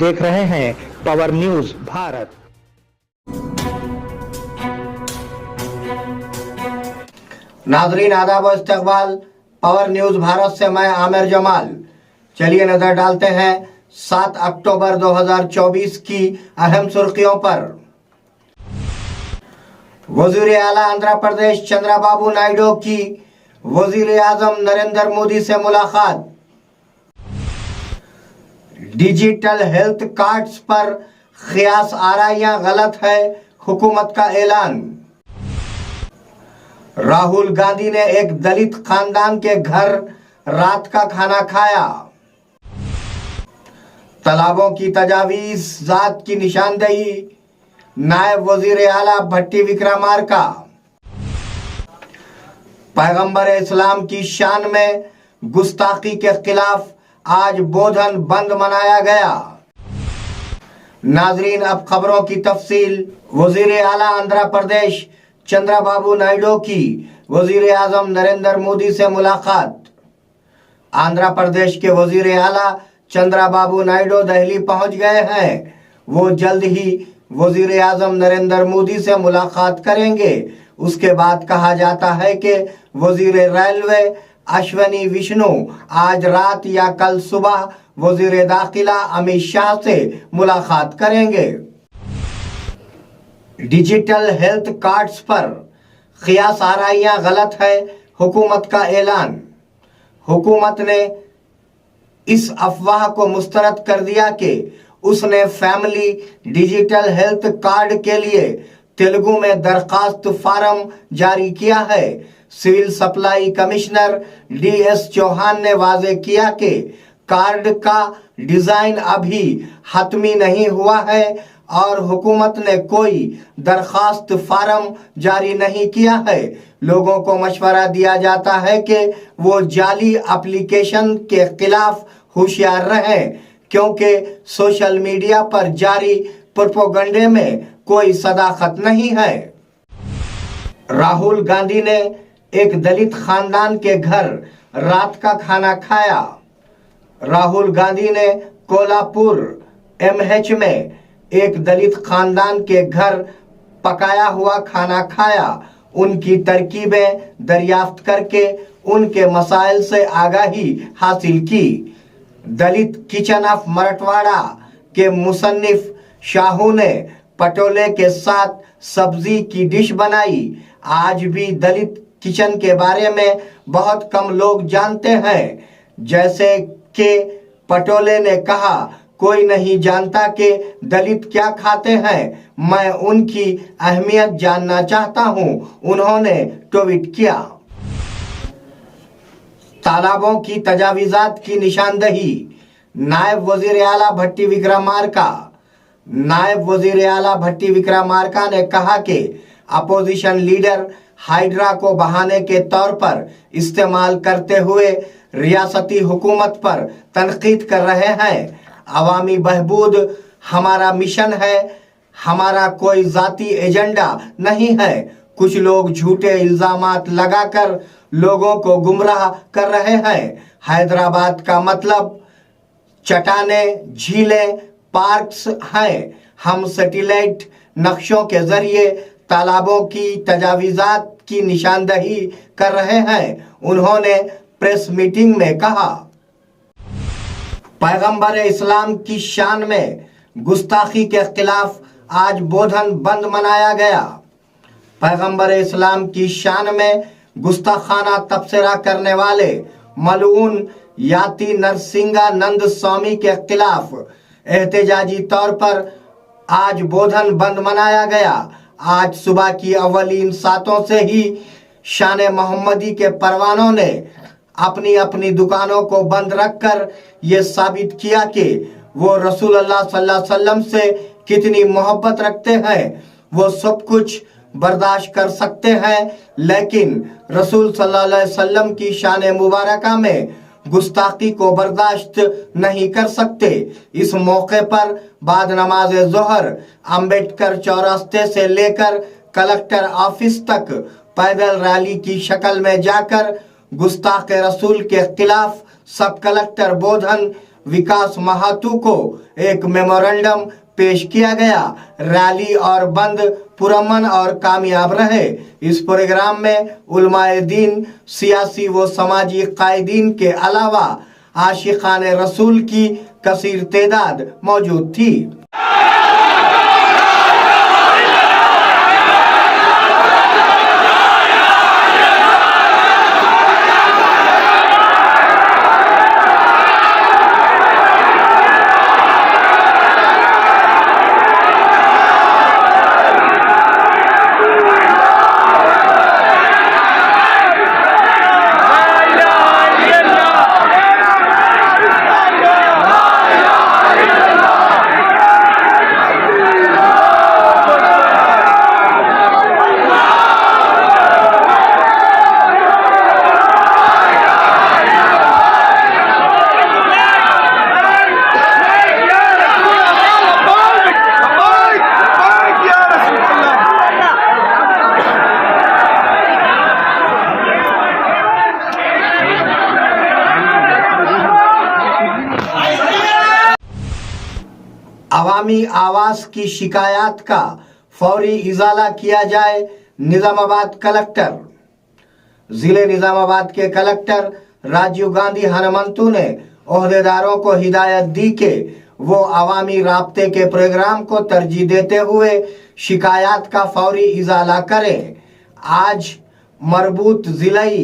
देख रहे हैं पावर न्यूज भारत। नाजरीन आदाब व इस्तकबाल, पावर न्यूज भारत से मैं आमिर जमाल। चलिए नजर डालते हैं 7 अक्टूबर 2024 की अहम सुर्खियों पर। वजीर आला आंध्र प्रदेश चंद्रबाबू नायडू की वजीर आजम नरेंद्र मोदी से मुलाकात। डिजिटल हेल्थ कार्ड्स पर क़ियास आराइयां गलत है, हुकूमत का ऐलान। राहुल गांधी ने एक दलित खानदान के घर रात का खाना खाया। तालाबों की तजावीज़ात की निशानदेही, नायब वजीर आला भट्टी विक्रमार्का। पैगंबर इस्लाम की शान में गुस्ताखी के खिलाफ आज बोधन बंद मनाया गया। नाजरीन अब खबरों की तफसील। वजीर आला आंध्र प्रदेश चंद्रबाबू नायडू की वजीर आजम नरेंद्र मोदी से मुलाकात। आंध्र प्रदेश के वजीर आला चंद्रबाबू नायडू दिल्ली पहुंच गए हैं। वो जल्द ही वजीर आजम नरेंद्र मोदी से मुलाकात करेंगे। उसके बाद कहा जाता है कि वजीर रेलवे अश्विनी विष्णु आज रात या कल सुबह वजीर दाखिला अमित शाह से मुलाकात करेंगे। डिजिटल हेल्थ कार्ड्स पर क़ियास आराइयां गलत है, हुकूमत का ऐलान। हुकूमत ने इस अफवाह को मुस्तरद कर दिया कि उसने फैमिली डिजिटल हेल्थ कार्ड के लिए तेलुगु में दरखास्त फार्म जारी किया है। Civil supply commissioner DS Chauhan ने वाजे किया कि कार्ड का डिजाइन अभी हतमी नहीं हुआ है और हुकूमत ने कोई दरखास्त फार्म जारी नहीं किया है। लोगों को मशवरा दिया जाता है कि वो जाली एप्लीकेशन के खिलाफ होशियार रहें, क्योंकि सोशल मीडिया पर जारी प्रोपेगेंडे में कोई सदाकत नहीं है। राहुल गांधी ने एक दलित खानदान के घर रात का खाना खाया। राहुल गांधी ने कोल्हापुर MH में एक दलित खानदान के घर पकाया हुआ खाना खाया। उनकी तरकीबें दरियाफ्त करके उनके मसाइल से आगाही हासिल की। दलित किचन ऑफ मराठवाड़ा के मुसन्निफ शाहू ने पटोले के साथ सब्जी की डिश बनाई। आज भी दलित किचन के बारे में बहुत कम लोग जानते हैं। जैसे कि पटोले ने कहा, कोई नहीं जानता कि दलित क्या खाते हैं, मैं उनकी अहमियत जानना चाहता हूं, उन्होंने ट्वीट किया। तालाबों की तजावीज़ात की निशानदेही, नायब वजीर आला भट्टी विक्रमार्का। नायब वजीर आला भट्टी विक्रमार्का ने कहा कि अपोजिशन लीडर हाइड्रा को बहाने के तौर पर इस्तेमाल करते हुए रियासती हुकूमत पर तनकीद कर रहे हैं। अवामी बहबूद हमारा मिशन है, हमारा कोई जाती एजेंडा नहीं है। कुछ लोग झूठे इल्जामात लगाकर लोगों को गुमराह कर रहे हैं। हैदराबाद का मतलब चट्टाने, झीलें, पार्क्स हैं। हम सैटेलाइट नक्शों के जरिए तालाबों की तजावीज़ात की निशानदेही कर रहे हैं, उन्होंने प्रेस मीटिंग में कहा। पैगंबर इस्लाम की शान में गुस्ताखी के खिलाफ आज बोधन बंद मनाया गया। पैगंबर इस्लाम की शान में गुस्ताखाना तबसरा करने वाले मलऊन याति नरसिंहानंद स्वामी के खिलाफ एहतजाजी तौर पर आज बोधन बंद मनाया गया। आज सुबह की अव्वलीन सातों से ही शान मोहम्मदी के परवानों ने अपनी अपनी दुकानों को बंद रखकर ये साबित किया कि वो रसूलुल्लाह सल्लल्लाहु अलैहि वसल्लम से कितनी मोहब्बत रखते हैं। वो सब कुछ बर्दाश्त कर सकते हैं, लेकिन रसूल सल्लल्लाहु अलैहि वसल्लम की शान मुबारका में गुस्ताखी को बर्दाश्त नहीं कर सकते। इस मौके पर बाद नमाज जोहर अंबेडकर चौरास्ते से लेकर कलेक्टर ऑफिस तक पैदल रैली की शक्ल में जाकर गुस्ताख रसूल के खिलाफ सब कलेक्टर बोधन विकास महातू को एक मेमोरेंडम पेश किया गया। रैली और बंद पुरअमन और कामयाब रहे। इस प्रोग्राम में उलमाए दीन, सियासी व समाजी कायदीन के अलावा आशिकान रसूल की कसीर तादाद मौजूद थी। अवामी आवास की शिकायत का फौरी इजाला किया जाए। निजामाबाद कलेक्टर। जिले निजामाबाद के कलेक्टर राजीव गांधी हनुमंतु ने ओहदेदारों को हिदायत दी कि वो अवामी राब्ते के प्रोग्राम को तरजीह देते हुए शिकायत का फौरी इजाला करें। आज मरबूत जिलाई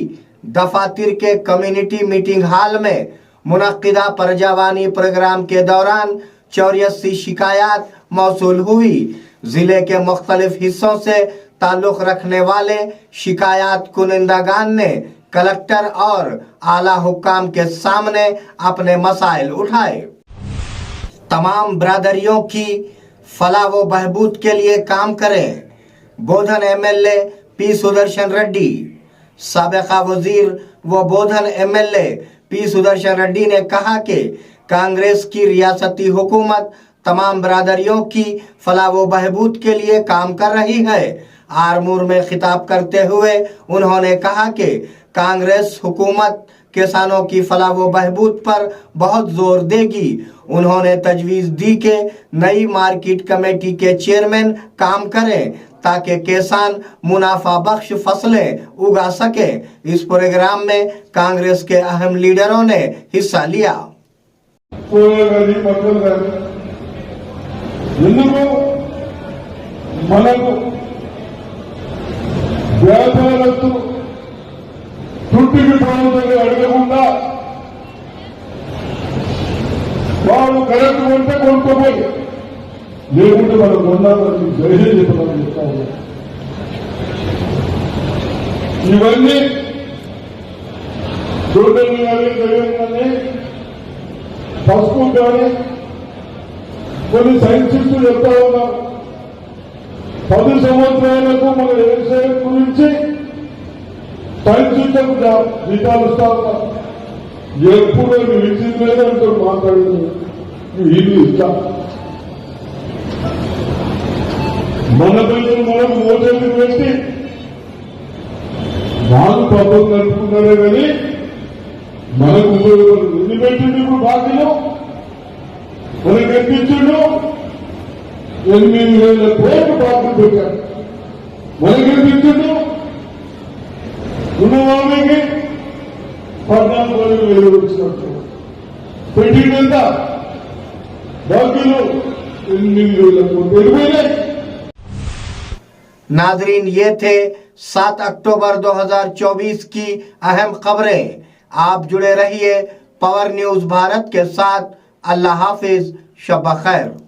दफातर के कम्युनिटी मीटिंग हॉल में मुनक्किदा परजावानी प्रोग्राम के दौरान 84 शिकायत मौसूल हुई। जिले के मुख्तलिफ हिस्सों से ताल्लुक रखने वाले शिकायत कुनिंदागान ने कलेक्टर और आला हुक्काम के सामने अपने मसाइल उठाए। तमाम बरादरियों की फलाह व बहबूद के लिए काम करें। बोधन एमएलए पी सुदर्शन रेड्डी। साबिका वजीर व बोधन एमएलए पी सुदर्शन रेड्डी ने कहा कि कांग्रेस की रियासती हुकूमत तमाम बरादरियों की फलाह व बहबूद के लिए काम कर रही है। आरमूर में खिताब करते हुए उन्होंने कहा कि कांग्रेस हुकूमत किसानों की फलाह व बहबूद पर बहुत जोर देगी। उन्होंने तजवीज दी कि नई मार्केट कमेटी के चेयरमैन काम करें ताकि किसान मुनाफा बख्श फसलें उगा सके। इस प्रोग्राम में कांग्रेस के अहम लीडरों ने हिस्सा लिया। మనకు వ్యాపారస్తులు చుట్టికి ప్రాంతాన్ని అడగకుండా వాడు కరెక్ట్ కొంటే కొనుక్కోపోయి లేకుంటే మనం కొన్నామని ధైర్యం చెప్పమని చెప్తా ఉన్నారు. ఇవన్నీ చూడండి కానీ తెలియదు కానీ పసుపు కానీ కొన్ని సైంటిస్టులు చెప్తా ఉన్నారు. 10 సంవత్సరాలకు మన వ్యవసాయం గురించి సైంటిస్టులకు జీతాలు ఇస్తా ఉన్నారు. ఎప్పుడు ఇచ్చింది లేదంటూ మాట్లాడింది ఇది ఇస్తా. మన పిల్లలు మనం మోసేది పెట్టి వాళ్ళు పాపం నడుపుకున్నారే కానీ మనకు ఎన్ని పెట్టిండు ఇప్పుడు బాకీలో మనకి ఎక్కించిండు 8,000 కోట్లు బాకీ పెట్టారు. మనకి ఎక్కించిండు ఉన్న వాళ్ళకి 14,000 వచ్చినట్టు పెట్టిండు. బాకీలో 8,000 కోట్లు వెళ్ళిపోయినాయి. नाजरीन, ये थे 7 अक्टूबर 2024 की अहम खबरें। आप जुड़े रहिए पावर न्यूज भारत के साथ। अल्लाह हाफिज, शब खैर।